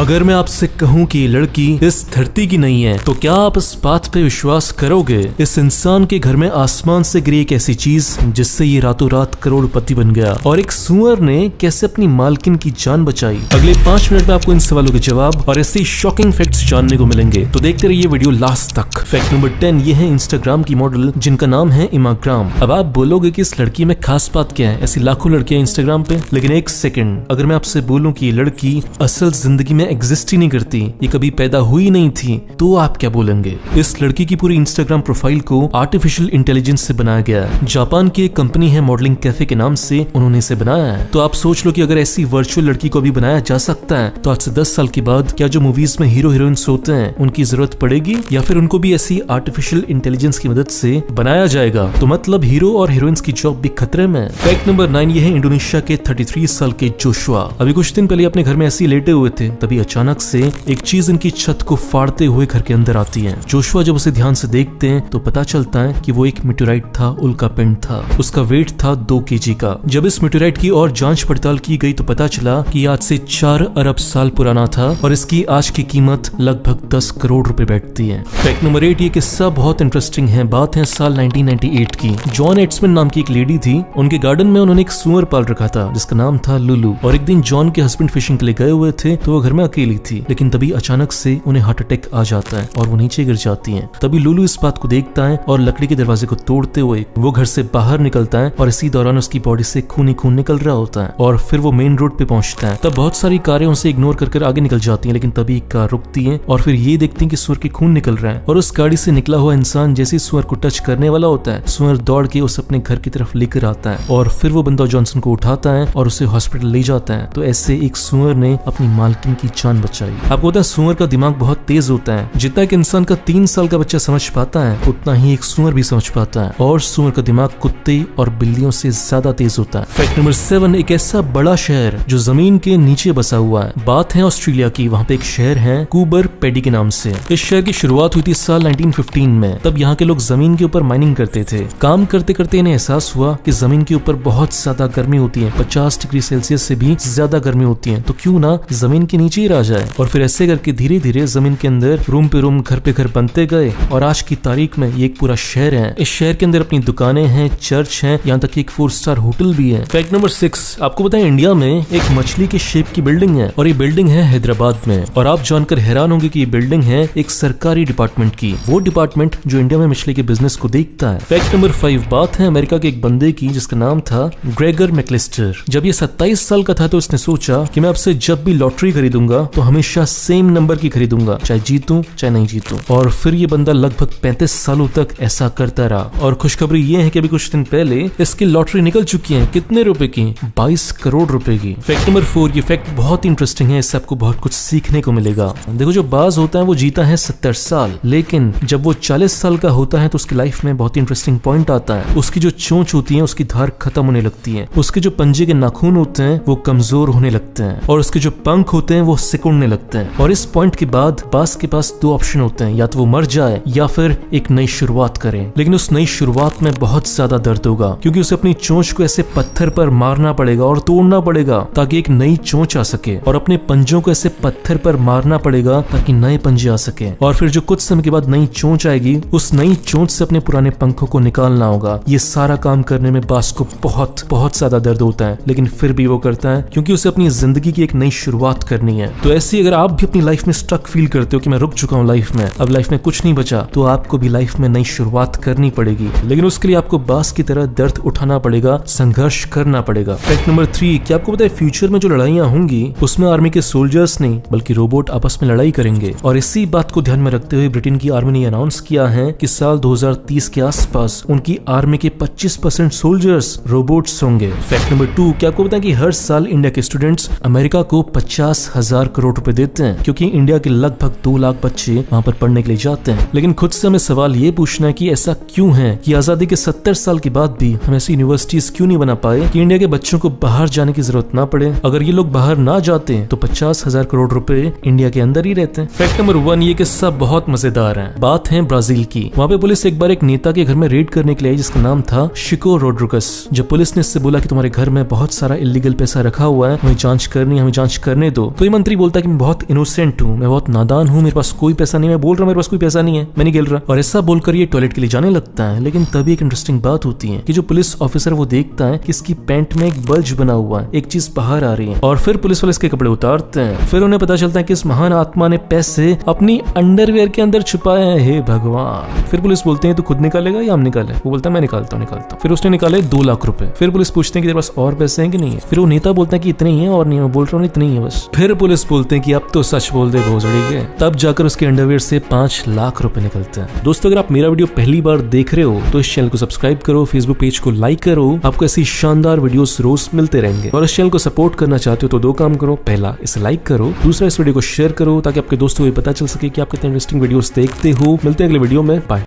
अगर मैं आपसे कहूँ कि ये लड़की इस धरती की नहीं है तो क्या आप इस बात पे विश्वास करोगे? इस इंसान के घर में आसमान से गिरी एक ऐसी चीज जिससे ये रातों रात करोड़पति बन गया, और एक सुअर ने कैसे अपनी मालकिन की जान बचाई। अगले 5 मिनट में आपको इन सवालों के जवाब और ऐसे शॉकिंग फैक्ट्स जानने को मिलेंगे, तो देखते रहिए वीडियो लास्ट तक। फैक्ट नंबर 10, ये है इंस्टाग्राम की मॉडल जिनका नाम है इमाग्राम। अब आप बोलोगे कि इस लड़की में खास बात क्या है, ऐसी लाखों लड़कियां इंस्टाग्राम पे, लेकिन एक सेकंड, अगर मैं आपसे बोलूं कि ये लड़की असल जिंदगी में एग्जिस्ट ही नहीं करती, ये कभी पैदा हुई नहीं थी, तो आप क्या बोलेंगे? इस लड़की की पूरी इंस्टाग्राम प्रोफाइल को आर्टिफिशियल इंटेलिजेंस से बनाया गया है। जापान की एक कंपनी है मॉडलिंग कैफे के नाम से उन्होंने इसे बनाया है। तो आप सोच लो कि अगर ऐसी वर्चुअल लड़की को भी बनाया जा सकता है तो आज से 10 साल के बाद क्या जो मूवीज में हीरो हीरोइंस होते हैं उनकी जरूरत पड़ेगी, या फिर उनको भी ऐसी आर्टिफिशियल इंटेलिजेंस की मदद से बनाया जाएगा? तो मतलब हीरो और हीरोइंस की जॉब भी खतरे में। फैक्ट नंबर 9, ये है इंडोनेशिया के 33 साल के जोशुआ। अभी कुछ दिन पहले अपने घर में ऐसे लेटे हुए थे, तभी अचानक से एक चीज इनकी छत को फाड़ते हुए घर के अंदर आती है। जोशुआ जब उसे ध्यान से देखते हैं तो पता चलता है कि वो एक मेटेओराइट था, उल्का पिंड था। उसका वेट था 2 kg का। जब इस मेटेओराइट की और जांच पड़ताल की गई तो पता चला कि आज से 4 अरब साल पुराना था और इसकी आज की कीमत लगभग 10 करोड़ रुपए बैठती है। फैक्ट नंबर 8, ये किस्सा बहुत इंटरेस्टिंग है। बात है साल 1998 की। जॉन एड्समैन नाम की एक लेडी थी, उनके गार्डन में उन्होंने एक सुअर पाल रखा था जिसका नाम था लुलू। और एक दिन जॉन के हस्बैंड फिशिंग के लिए गए हुए थे तो वो घर में अकेली थी, लेकिन तभी अचानक से उन्हें हार्ट अटैक आ जाता है और वो नीचे गिर जाती हैं। तभी लुलू इस बात को देखता है और लकड़ी के दरवाजे को तोड़ते हुए वो घर से बाहर निकलता है, और इसी दौरान उसकी बॉडी से खून ही खून निकल रहा होता है और फिर वो मेन रोड पे पहुंचता है। तब बहुत सारी कारें उसे इग्नोर कर आगे निकल जाती हैं, लेकिन तभी एक कार रुकती है और फिर ये देखती है कि सुअर के खून निकल रहा है, और उस गाड़ी से निकला हुआ इंसान जैसे सुअर को टच करने वाला होता है, सुअर दौड़ के उसे अपने घर की तरफ लेकर आता है और फिर वो बंदा जॉनसन को उठाता है और उसे हॉस्पिटल ले जाता है। तो ऐसे एक सुअर ने अपनी मालकिन की जान बचाई। आपको पता है सुअर का दिमाग बहुत तेज होता है, जितना एक इंसान का 3 साल का बच्चा समझ पाता है उतना ही एक सुअर भी समझ पाता है, और सुअर का दिमाग कुत्ते और बिल्लियों से ज्यादा तेज होता है। फैक्ट नंबर 7, एक ऐसा बड़ा शहर जो जमीन के नीचे बसा हुआ है। बात है ऑस्ट्रेलिया की। वहाँ पे एक शहर है कूबर पेडी के नाम से। इस शहर की शुरुआत हुई थी साल 1915 में। तब यहाँ के लोग जमीन के ऊपर माइनिंग करते थे। काम करते करते इन्हें एहसास हुआ कि जमीन के ऊपर बहुत ज्यादा गर्मी होती है, 50 डिग्री सेल्सियस से भी ज्यादा गर्मी होती है, तो क्यों ना जमीन के नीचे ही रह जाए। और फिर ऐसे करके धीरे धीरे जमीन के अंदर रूम पे रूम, घर पे घर बनते गए, और आज की तारीख में ये एक पूरा शहर है। इस शहर के अंदर अपनी दुकानें हैं, चर्च हैं, यहाँ तक एक 4 स्टार होटल भी है। फैक्ट नंबर 6, आपको पता है इंडिया में एक मछली के शेप की बिल्डिंग है, और ये बिल्डिंग है हैदराबाद में। और आप जानकर हैरान होंगे कि ये बिल्डिंग है एक सरकारी डिपार्टमेंट की, वो डिपार्टमेंट जो इंडिया में मछली के बिजनेस को देखता है। फैक्ट नंबर 5, बात है अमेरिका के एक बंदे की जिसका नाम था ग्रेगर मैक्लिस्टर। जब ये 27 साल का था तो उसने सोचा कि मैं आपसे जब भी लॉटरी खरीदूंगा तो हमेशा सेम नंबर की खरीदूंगा, चाहे जीतूं चाहे नहीं जीतूं। और फिर ये बंदा लगभग 35 सालों तक ऐसा करता रहा। और खुशखबरी ये है कि अभी कुछ दिन पहले इसकी लॉटरी निकल चुकी है। कितने रुपए की? 22 करोड़ रुपए की। फैक्ट नंबर 4, ये फैक्ट बहुत इंटरेस्टिंग है, इससे आपको बहुत कुछ सीखने को मिलेगा। देखो, जो बाज होता है वो जीता है 70 साल, लेकिन जब वो 40 साल का होता है तो उसकी लाइफ में बहुत इंटरेस्टिंग पॉइंट आता है। उसकी जो चोंच होती है उसकी धार खत्म होने लगती है, उसके जो पंजे के नाखून होते हैं वो कमजोर होने लगते हैं, और उसके जो पंख होते हैं वो सिकुड़ने लगते हैं। और इस पॉइंट के बाद बाज के पास 2 ऑप्शन होते हैं, या तो वो मर जाए या फिर एक नई शुरुआत करे। लेकिन उस नई शुरुआत में बहुत ज्यादा दर्द होगा, क्योंकि उसे अपनी चोंच को ऐसे पत्थर पर मारना पड़ेगा और तोड़ना पड़ेगा ताकि एक नई चोंच आ सके, और अपने पंजों को ऐसे पत्थर पर मारना पड़ेगा ताकि नए पंजे आ सके। और फिर जो कुछ समय के बाद नई चोंच आएगी, उस नई चोंच से अपने पुराने पंखों को निकालना होगा। ये सारा काम करने में बाज को बहुत बहुत ज्यादा दर्द होता है, लेकिन फिर भी वो करता है क्योंकि उसे अपनी जिंदगी की एक नई शुरुआत करनी है। तो ऐसे अगर आप भी अपनी लाइफ में स्टक फील करते हो कि मैं रुक चुका हूँ लाइफ में, अब लाइफ में कुछ नहीं बचा, तो आपको भी लाइफ में नई शुरुआत करनी पड़ेगी, लेकिन उसके लिए आपको बाज की तरह दर्द उठाना पड़ेगा, संघर्ष करना पड़ेगा। फैक्ट नंबर 3, क्या आपको पता है फ्यूचर में जो लड़ाइयाँ होंगी उसमें आर्मी के सोल्जर्स नहीं बल्कि रोबोट आपस में लड़ाई करेंगे। और इसी बात को ध्यान में रखते हुए ब्रिटेन की आर्मी ने अनाउंस किया है कि साल 2030 के आसपास उनकी आर्मी के 25% सोल्जर्स रोबोट्स होंगे। फैक्ट नंबर 2, क्या आपको पता है कि हर साल इंडिया के स्टूडेंट्स अमेरिका को 50,000 करोड़ रुपए देते हैं, क्योंकि इंडिया के लगभग 2 लाख बच्चे वहाँ पर पढ़ने के लिए जाते हैं। लेकिन खुद से हमें सवाल ये पूछना है कि ऐसा क्यों है कि आजादी के 70 साल के बाद भी हम ऐसी यूनिवर्सिटीज क्यों नहीं बना पाए कि इंडिया के बच्चों को बाहर जाने की जरूरत ना पड़े। अगर ये लोग बाहर ना जाते तो 50,000 करोड़ रुपए इंडिया के अंदर ही रहते हैं। फैक्ट नंबर 1, ये किस्सा बहुत मजेदार है। बात है ब्राजील की। वहाँ पे पुलिस एक बार एक नेता के घर में रेड करने के लिए आई जिसका नाम था शिको रोड्रिगस। जब पुलिस ने इससे बोला कि तुम्हारे घर में बहुत सारा इलीगल पैसा रखा हुआ है, हमें जांच करनी, हमें जांच करने दो, तो ये मंत्री फिर बोलता है कि मैं बहुत इनोसेंट हूँ, मैं बहुत नादान हूँ, मेरे पास कोई पैसा नहीं, मैं बोल रहा हूँ मेरे पास कोई पैसा नहीं है, मैं नहीं खेल रहा। और ऐसा बोलकर ये टॉयलेट के लिए जाने लगता है। लेकिन तभी एक इंटरेस्टिंग बात होती है कि जो पुलिस ऑफिसर वो देखता है कि इसकी पैंट में एक बल्ज बना हुआ है, एक चीज बाहर आ रही है। और फिर पुलिस वाले इसके कपड़े उतारते हैं। फिर उन्हें पता चलता है कि इस महान आत्मा ने पैसे अपनी अंडरवेयर के अंदर छुपाए हैं। हे भगवान। फिर पुलिस बोलते हैं तो खुद निकालेगा या हम निकाले? वो बोलता है मैं निकालता हूँ। फिर उसने निकाले 2 लाख रुपए। फिर पुलिस पूछते हैं कि तेरे पास और पैसे हैं कि नहीं है? फिर वो नेता बोलता है कि इतने ही है और नहीं है। बोल रहा हूँ इतने ही है बस। फिर पुलिस बोलते हैं कि अब तो सच बोल दे भोसड़ी के। तब जाकर उसके अंडरवेयर से 5 लाख रुपए निकलते हैं। दोस्तों अगर आप मेरा वीडियो पहली बार देख रहे हो तो इस चैनल को सब्सक्राइब करो, फेसबुक पेज को लाइक करो, आपको ऐसी शानदार वीडियोस रोज मिलते रहेंगे। और इस चैनल को सपोर्ट करना चाहते हो तो 2 काम करो, पहला इसे लाइक करो, दूसरा इस वीडियो को शेयर करो ताकि आपके दोस्तों को पता चल सके कि आप कितने इंटरेस्टिंग वीडियोस देखते हो। मिलते हैं अगले वीडियो में, बाय।